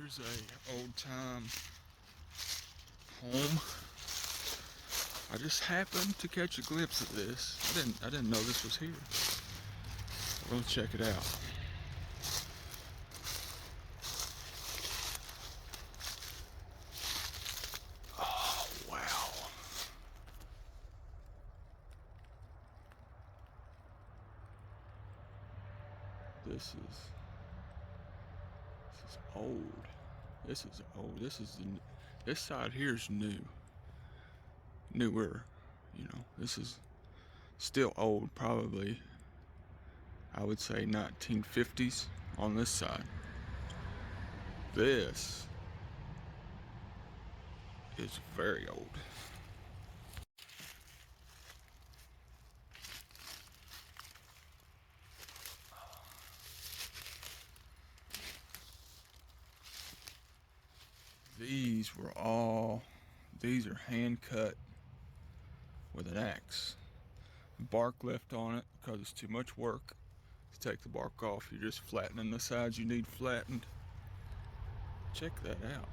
Here's a old-time home. I just happened to catch a glimpse of this. I didn't know this was here. We'll check it out. Oh, wow. This is old. This is old. This side here is newer. You know, this is still old, probably. I would say 1950s on this side. This is very old. These are hand cut with an axe. Bark left on it because it's too much work to take the bark off. You're just flattening the sides you need flattened. Check that out.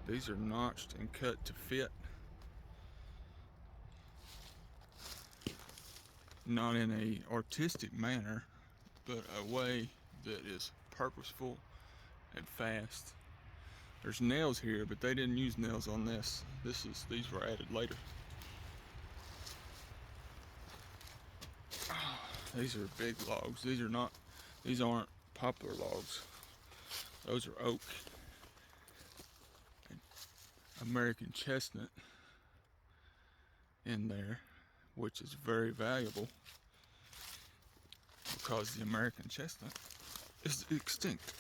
These are notched and cut to fit. Not in a artistic manner, but a way that is purposeful and fast. There's nails here, but they didn't use nails on this. These were added later. These are big logs. These aren't poplar logs. Those are oak. And American chestnut in there, which is very valuable because the American chestnut is extinct.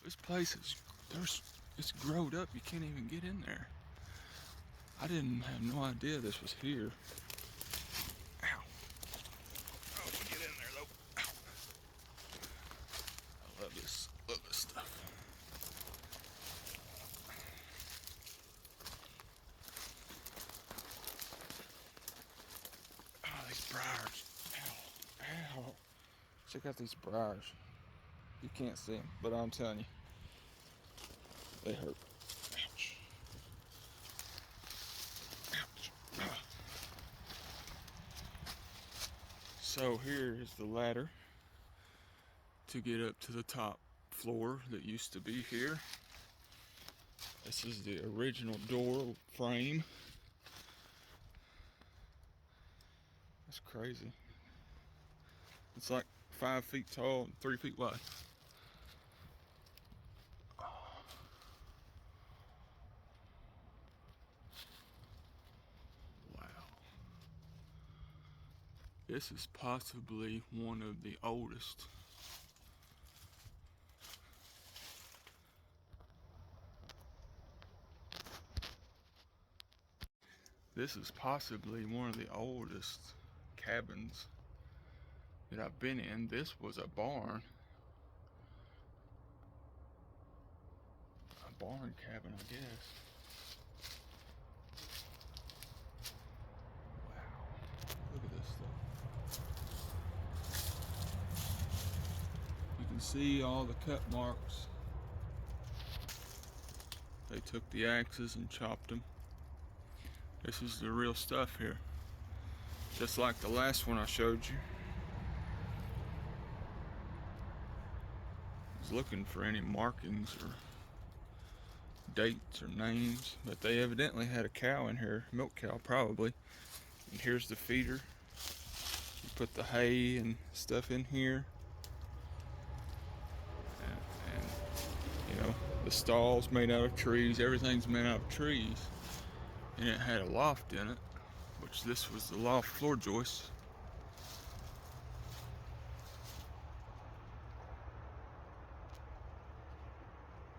This place it's growed up. You can't even get in there. I didn't have no idea this was here. Ow. Oh, get in there though. Ow. I love this stuff. Oh, these briars. Ow. Ow. Check out these briars. You can't see them, but I'm telling you, they hurt. Ouch. Ouch. So here is the ladder to get up to the top floor that used to be here. This is the original door frame. That's crazy. It's like 5 feet tall and 3 feet wide. This is possibly one of the oldest. This is possibly one of the oldest cabins that I've been in. This was a barn. A barn cabin, I guess. Look at this stuff. You can see all the cut marks. They took the axes and chopped them. This is the real stuff here. Just like the last one I showed you. I was looking for any markings or dates or names, but they evidently had a cow in here, milk cow probably. And here's the feeder. You put the hay and stuff in here. And you know, the stall's made out of trees. Everything's made out of trees. And it had a loft in it, which this was the loft floor joist.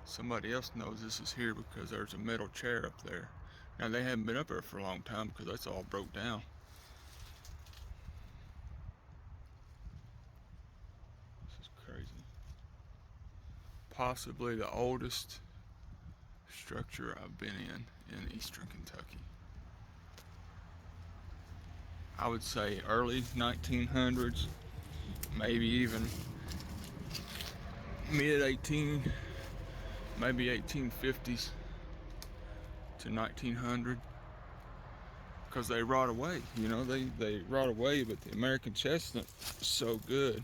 Somebody else knows this is here because there's a metal chair up there. Now they haven't been up there for a long time because that's all broke down. This is crazy. Possibly the oldest structure I've been in eastern Kentucky. I would say early 1900s, maybe even mid 18, maybe 1850s to 1900, because they rot away. You know, they rot away, but the American chestnut is so good.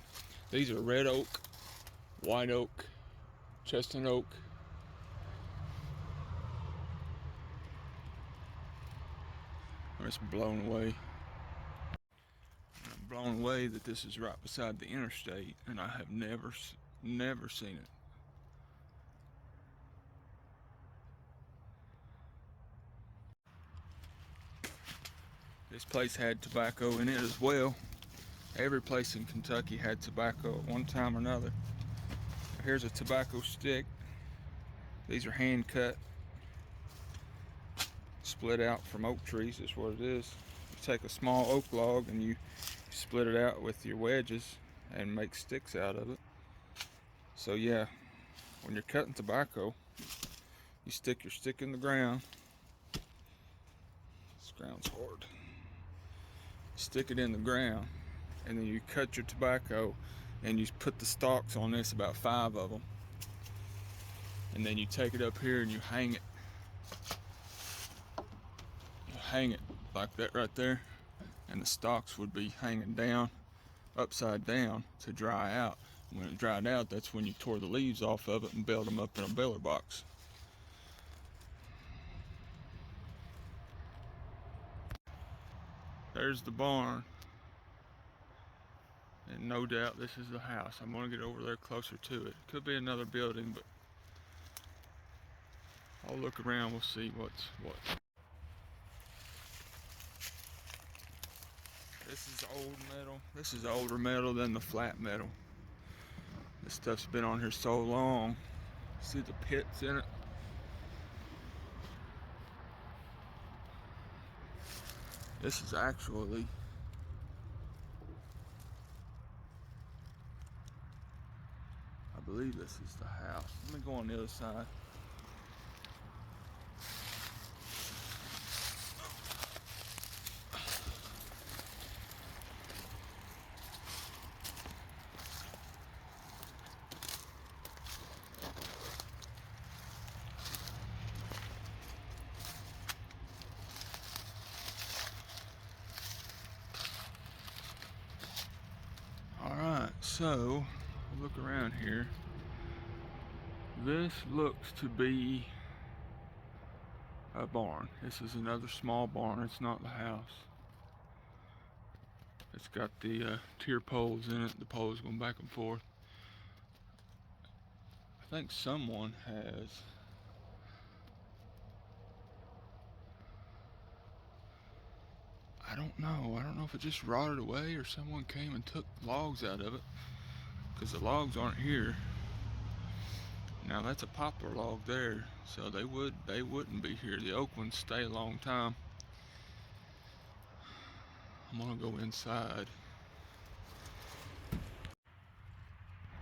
These are red oak, white oak, chestnut oak. I'm just blown away. I'm blown away that this is right beside the interstate, and I have never seen it. This place had tobacco in it as well. Every place in Kentucky had tobacco at one time or another. Here's a tobacco stick. These are hand cut, split out from oak trees, is what it is. You take a small oak log and you split it out with your wedges and make sticks out of it. So yeah, when you're cutting tobacco, you stick your stick in the ground. This ground's hard. Stick it in the ground, and then you cut your tobacco and you put the stalks on this, about 5 of them, and then you take it up here and you hang it. You hang it like that right there, and the stalks would be hanging down, upside down, to dry out. When it dried out, that's when you tore the leaves off of it and baled them up in a baler box. There's the barn, and no doubt this is the house. I'm gonna get over there closer to it. Could be another building, but I'll look around, we'll see what's what. This is old metal. This is older metal than the flat metal. This stuff's been on here so long. See the pits in it? This is actually I believe this is the house. Let me go on the other side. So, look around here. This looks to be a barn. This is another small barn. It's not the house. It's got the tier poles in it. The poles going back and forth. I think someone has I don't know if it just rotted away or someone came and took logs out of it, because the logs aren't here. Now that's a poplar log there, so they wouldn't be here. The oak ones stay a long time. I'm gonna go inside.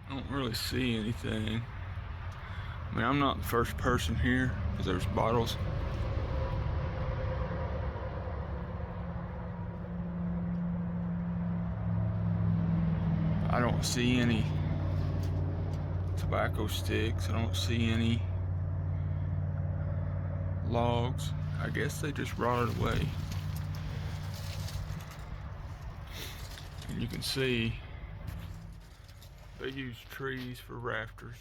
I don't really see anything. I mean, I'm not the first person here, because there's bottles. I don't see any tobacco sticks. I don't see any logs. I guess they just rotted away. And you can see they used trees for rafters.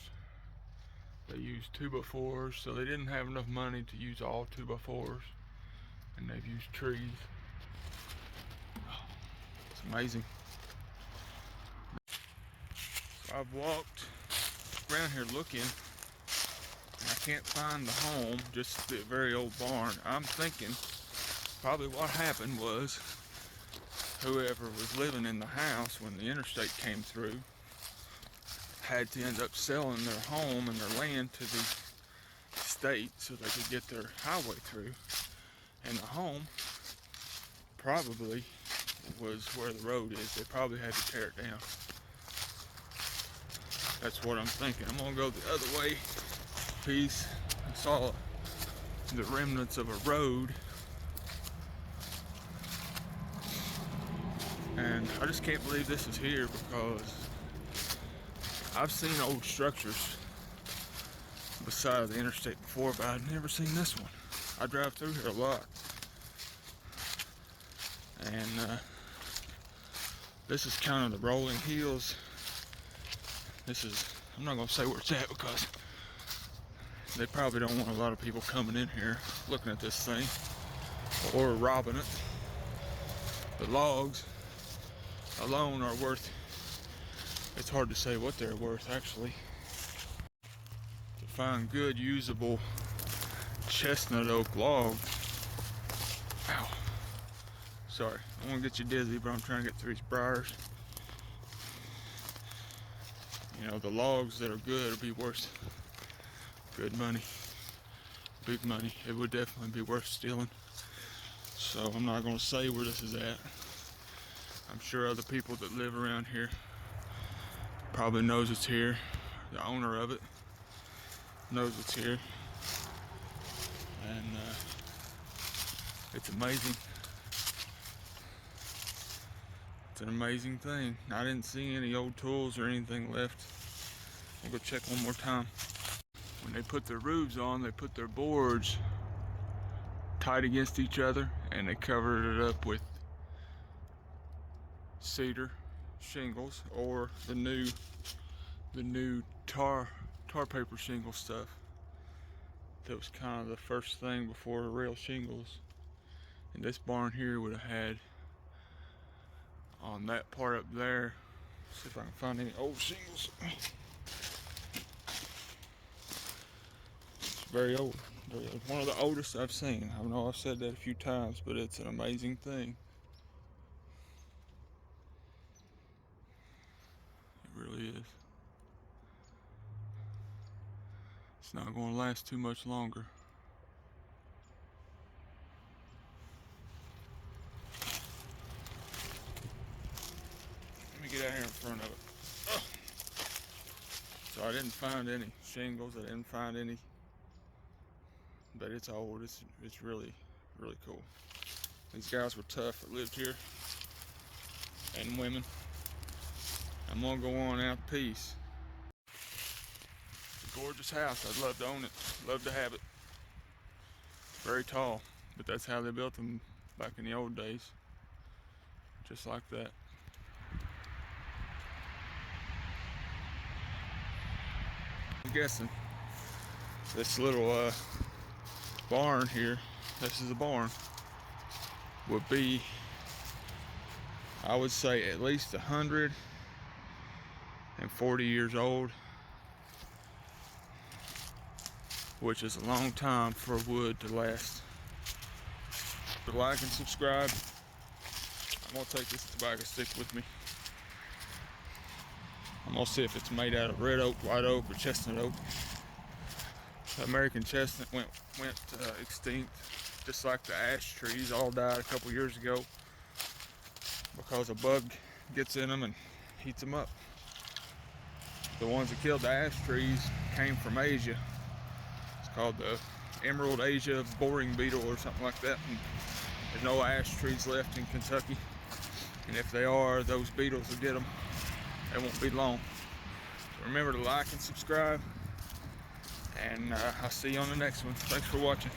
They used 2x4s, so they didn't have enough money to use all 2x4s, and they've used trees. It's amazing. So I've walked around here looking, and I can't find the home, just the very old barn. I'm thinking probably what happened was whoever was living in the house when the interstate came through had to end up selling their home and their land to the state so they could get their highway through. And the home probably was where the road is. They probably had to tear it down. That's what I'm thinking. I'm gonna go the other way. Piece. I saw the remnants of a road. And I just can't believe this is here, because I've seen old structures beside the interstate before, but I've never seen this one. I drive through here a lot. And this is kind of the rolling hills. This is, I'm not gonna say where it's at, because they probably don't want a lot of people coming in here looking at this thing or robbing it. The logs alone are worth, it's hard to say what they're worth actually. To find good usable chestnut oak log. Ow. Sorry, I won't get you dizzy, but I'm trying to get through these briars. You know, the logs that are good will be worth good money, big money. It would definitely be worth stealing. So I'm not gonna say where this is at. I'm sure other people that live around here probably knows it's here. The owner of it knows it's here. And it's amazing. It's an amazing thing. I didn't see any old tools or anything left. I'll go check one more time. When they put their roofs on, they put their boards tight against each other, and they covered it up with cedar shingles, or the new tar paper shingle stuff. That was kind of the first thing before real shingles. And this barn here would have had, on that part up there, see if I can find any old shingles. It's very old. One of the oldest I've seen. I know I've said that a few times, but it's an amazing thing. It really is. It's not going to last too much longer. Let me get out here in front of it. Oh. So I didn't find any shingles. I didn't find any, but it's old. It's really, really cool. These guys were tough that lived here, and women. I'm gonna go on out in peace. It's a gorgeous house. I'd love to own it. Love to have it. Very tall, but that's how they built them back in the old days. Just like that. I'm guessing this little barn here, this is a barn, would be, I would say, at least 140 years old, which is a long time for wood to last. Like and subscribe. I'm gonna take this tobacco stick with me. I'm gonna see if it's made out of red oak, white oak, or chestnut oak. The American chestnut went extinct, just like the ash trees all died a couple years ago because a bug gets in them and heats them up. The ones that killed the ash trees came from Asia. It's called the Emerald Asia boring beetle or something like that. And there's no ash trees left in Kentucky, and if they are, those beetles will get them. They won't be long. So remember to like and subscribe, and I'll see you on the next one. Thanks for watching.